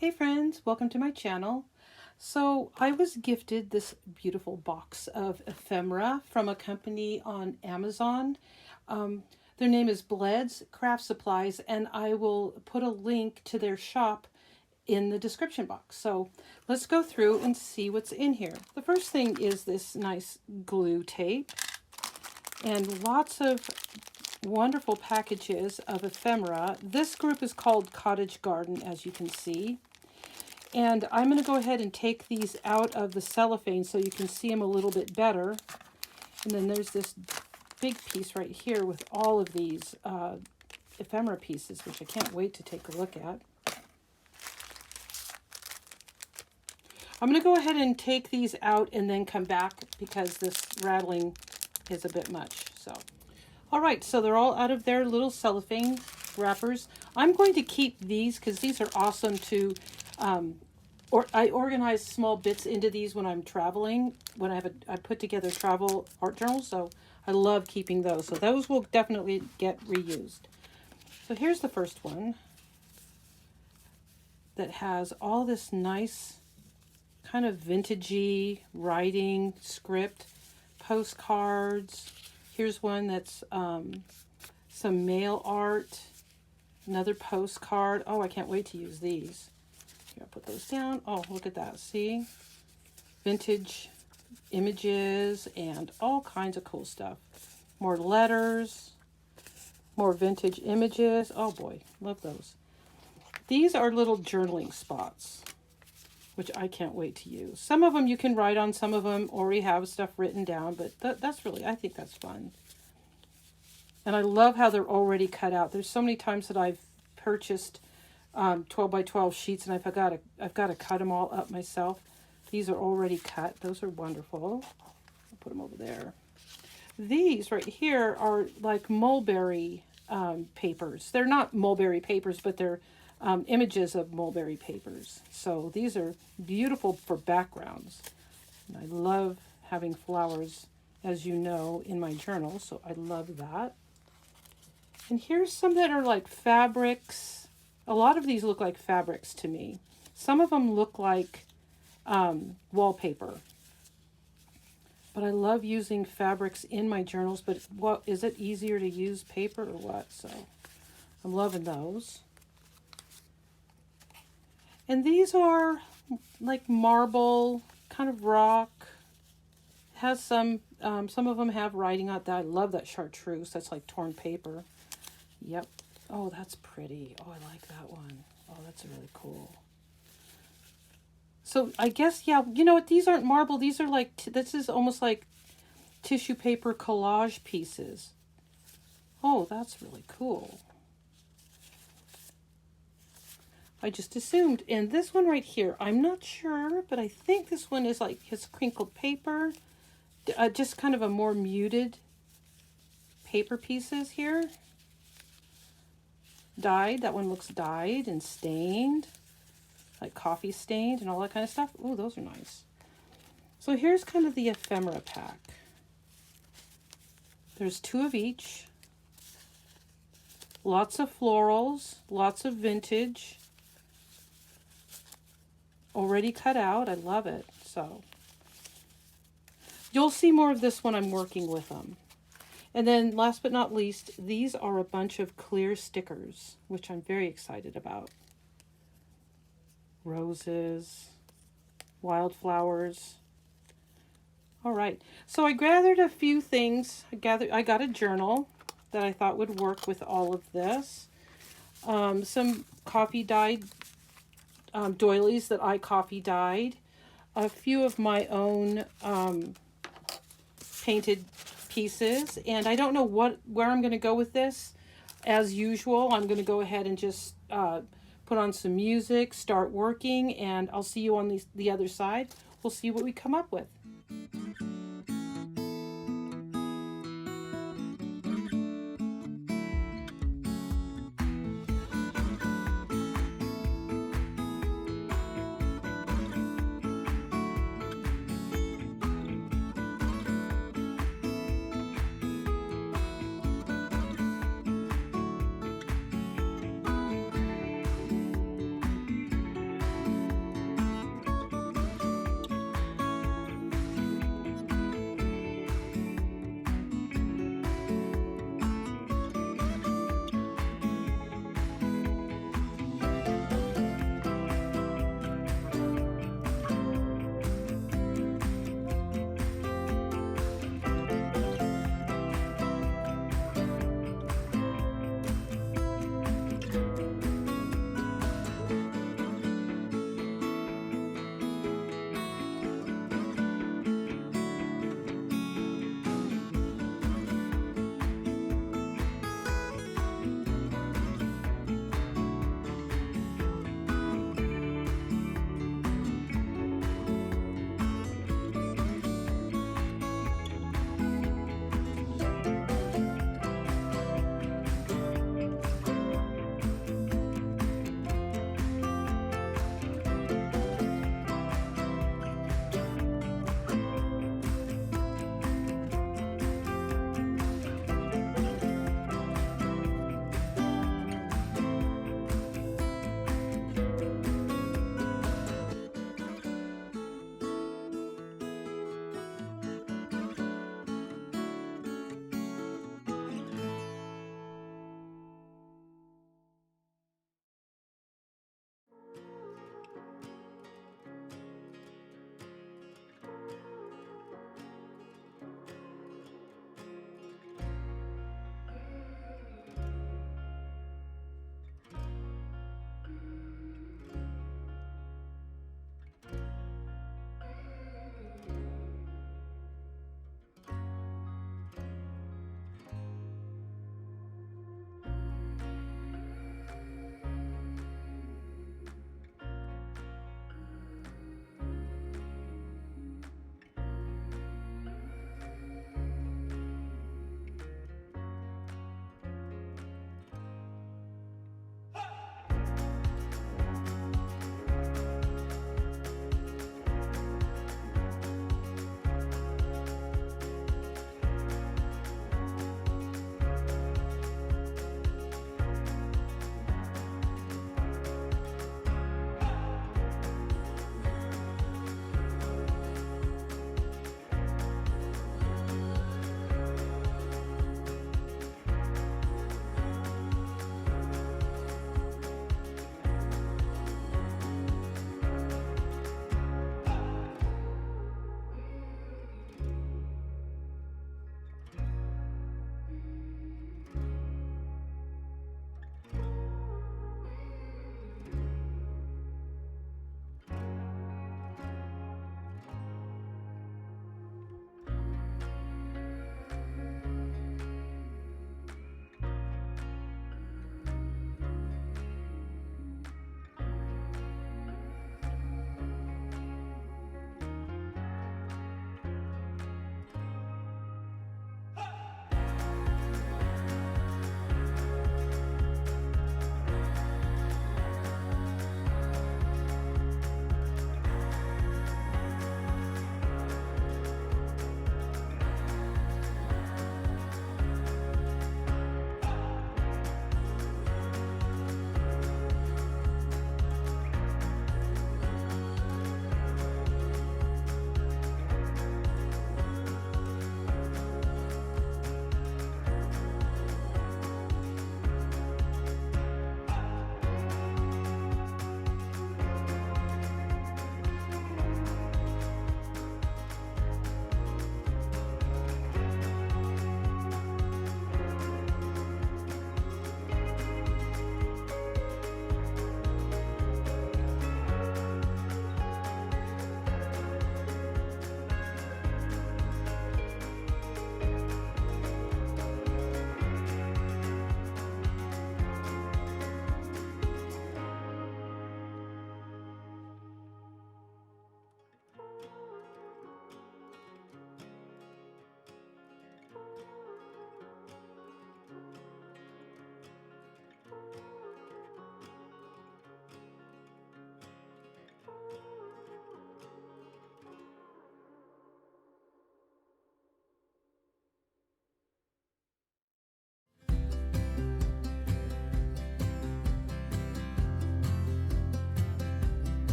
Hey friends, welcome to my channel. So I was gifted this beautiful box of ephemera from a company on Amazon. Their name is BLEDS Craft Supplies, and I will put a link to their shop in the description box. So let's go through and see what's in here. The first thing is this nice glue tape and lots of wonderful packages of ephemera. This group is called Cottage Garden, as you can see. And I'm going to go ahead and take these out of the cellophane so you can see them a little bit better. And then there's this big piece right here with all of these ephemera pieces, which I can't wait to take a look at. I'm going to go ahead and take these out and then come back because this rattling is a bit much. So, all right, so they're all out of their little cellophane wrappers. I'm going to keep these because these are awesome to I organize small bits into these when I'm traveling, when I put together travel art journals, so I love keeping those. So those will definitely get reused. So here's the first one that has all this nice kind of vintagey writing, script, postcards. Here's one that's some mail art, another postcard. Oh, I can't wait to use these. I'll put those down. Oh, look at that. See? Vintage images and all kinds of cool stuff. More letters, more vintage images. Oh boy, love those. These are little journaling spots, which I can't wait to use. Some of them you can write on, some of them already have stuff written down, but that's really, I think that's fun. And I love how they're already cut out. There's so many times that I've purchased 12 by 12 sheets and I've got to cut them all up myself. These are already cut. Those are wonderful. I'll put them over there. These right here are like mulberry papers. They're not mulberry papers, but they're images of mulberry papers. So these are beautiful for backgrounds. And I love having flowers, as you know, in my journal, so I love that. And here's some that are like fabrics. A lot of these look like fabrics to me. Some of them look like wallpaper. But I love using fabrics in my journals, but what is it easier to use paper or what? So I'm loving those. And these are like marble, kind of rock. Has some of them have writing on that. I love that chartreuse. That's like torn paper. Yep. Oh, that's pretty. Oh, I like that one. Oh, that's really cool. So I guess, yeah, you know what? These aren't marble. These are like, this is almost like tissue paper collage pieces. Oh, that's really cool. I just assumed. And this one right here, I'm not sure, but I think this one is like his crinkled paper. Just kind of a more muted paper pieces here. Dyed. That one looks dyed and stained, like coffee stained and all that kind of stuff. Oh, those are nice. So here's kind of the ephemera pack. There's 2 of each. Lots of florals, lots of vintage. Already cut out. I love it. So you'll see more of this when I'm working with them. And then last but not least, these are a bunch of clear stickers, which I'm very excited about. Roses, wildflowers. All right, so I gathered a few things. I got a journal that I thought would work with all of this. Some coffee dyed doilies that I coffee dyed. A few of my own painted pieces, and I don't know where I'm going to go with this. As usual, I'm going to go ahead and just put on some music, start working, and I'll see you on the other side. We'll see what we come up with.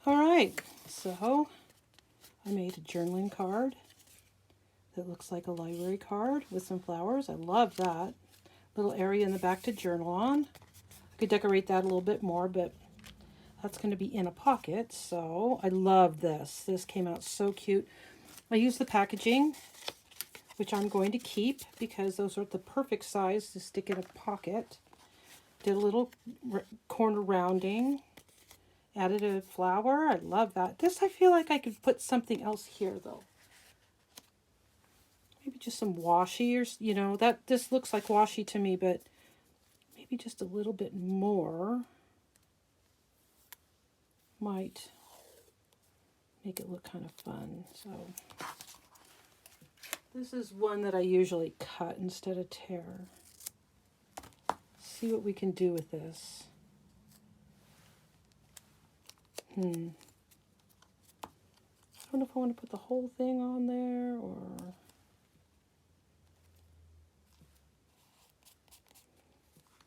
All right, so I made a journaling card that looks like a library card with some flowers. I love that. Little area in the back to journal on. I could decorate that a little bit more, but that's going to be in a pocket. So I love this. This came out so cute. I used the packaging, which I'm going to keep because those are the perfect size to stick in a pocket. Did a little corner rounding. Added a flower. I love that. This, I feel like I could put something else here, though. Maybe just some washi, or, you know, this looks like washi to me, but maybe just a little bit more might make it look kind of fun. So this is one that I usually cut instead of tear. See what we can do with this. I don't know if I want to put the whole thing on there or...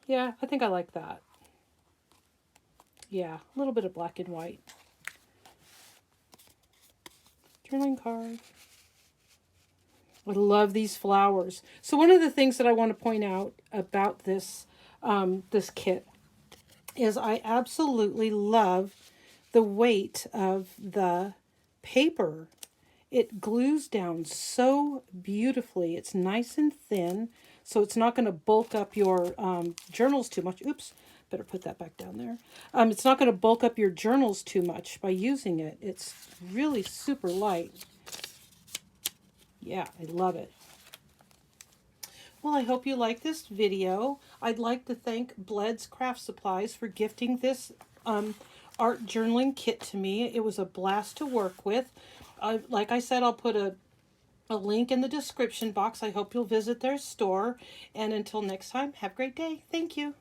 Yeah, I think I like that. Yeah, a little bit of black and white. Journaling card. I love these flowers. So one of the things that I want to point out about this this kit is I absolutely love the weight of the paper. It glues down so beautifully. It's nice and thin, so it's not going to bulk up your journals too much. Oops, better put that back down there. It's not going to bulk up your journals too much by using it. It's really super light. Yeah, I love it. Well, I hope you like this video. I'd like to thank BLEDS Craft Supplies for gifting this art journaling kit to me. It was a blast to work with. Like I said, I'll put a link in the description box. I hope you'll visit their store. And until next time, have a great day. Thank you.